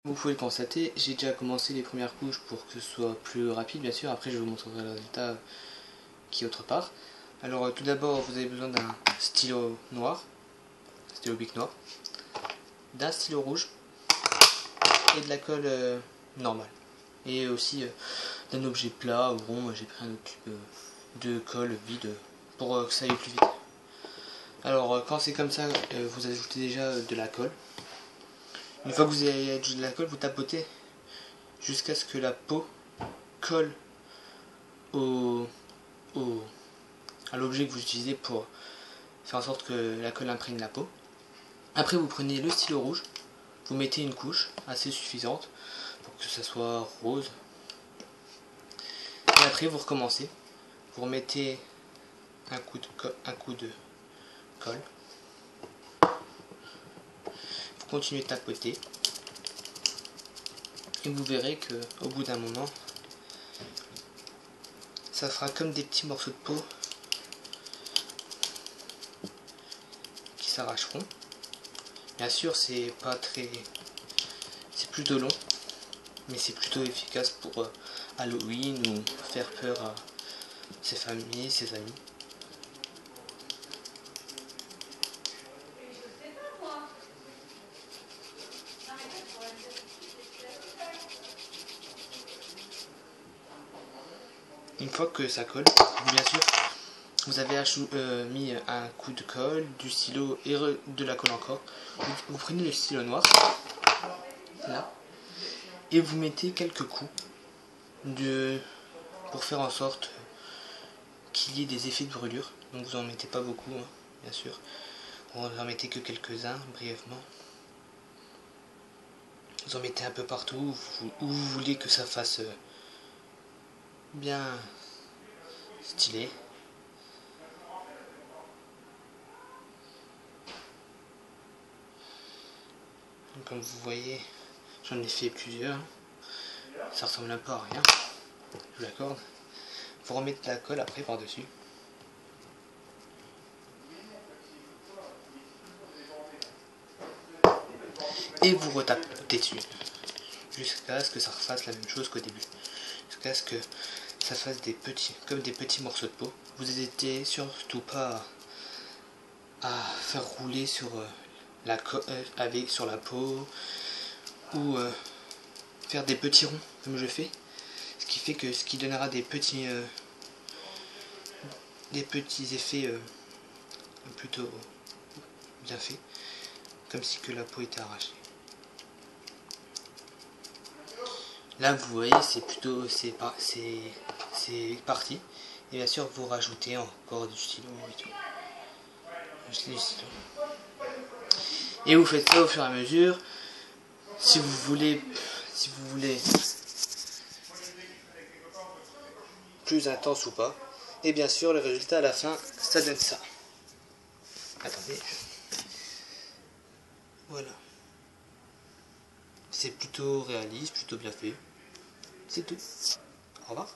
Vous pouvez le constater, j'ai déjà commencé les premières couches pour que ce soit plus rapide bien sûr, après je vous montrerai le résultat qui est autre part. Alors tout d'abord vous avez besoin d'un stylo noir, stylo bic noir, d'un stylo rouge et de la colle normale. Et aussi d'un objet plat ou rond, j'ai pris un autre tube de colle vide pour que ça aille plus vite. Alors quand c'est comme ça, vous ajoutez déjà de la colle. Une fois que vous avez ajouté de la colle, vous tapotez jusqu'à ce que la peau colle à l'objet que vous utilisez pour faire en sorte que la colle imprègne la peau. Après vous prenez le stylo rouge, vous mettez une couche assez suffisante pour que ça soit rose. Et après vous recommencez, vous remettez un coup de colle, vous continuez de tapoter et vous verrez que au bout d'un moment ça fera comme des petits morceaux de peau qui s'arracheront. Bien sûr c'est pas très, c'est plutôt long, mais c'est plutôt efficace pour Halloween ou faire peur à ses familles, ses amis. Une fois que ça colle, bien sûr, vous avez mis un coup de colle, du stylo et de la colle encore. Vous prenez le stylo noir, là, et vous mettez quelques coups pour faire en sorte qu'il y ait des effets de brûlure. Donc vous en mettez pas beaucoup, hein, bien sûr. Vous en mettez que quelques-uns, brièvement. Vous en mettez un peu partout où vous voulez que ça fasse bien stylé. Donc, comme vous voyez, j'en ai fait plusieurs. Ça ressemble un peu à rien, je vous l'accorde. Vous remettez la colle après par-dessus. Et vous retapez dessus. Jusqu'à ce que ça refasse la même chose qu'au début. Jusqu'à ce que ça fasse comme des petits morceaux de peau. Vous n'hésitez surtout pas à faire rouler sur sur la peau ou faire des petits ronds comme je fais, ce qui donnera des petits effets plutôt bien faits, comme si que la peau était arrachée. Là vous voyez c'est parti, et bien sûr vous rajoutez encore du stylo et tout. Et vous faites ça au fur et à mesure. Si vous voulez plus intense ou pas. Et bien sûr le résultat à la fin, ça donne ça. Attendez. Voilà. C'est plutôt réaliste, plutôt bien fait. C'est tout. Au revoir.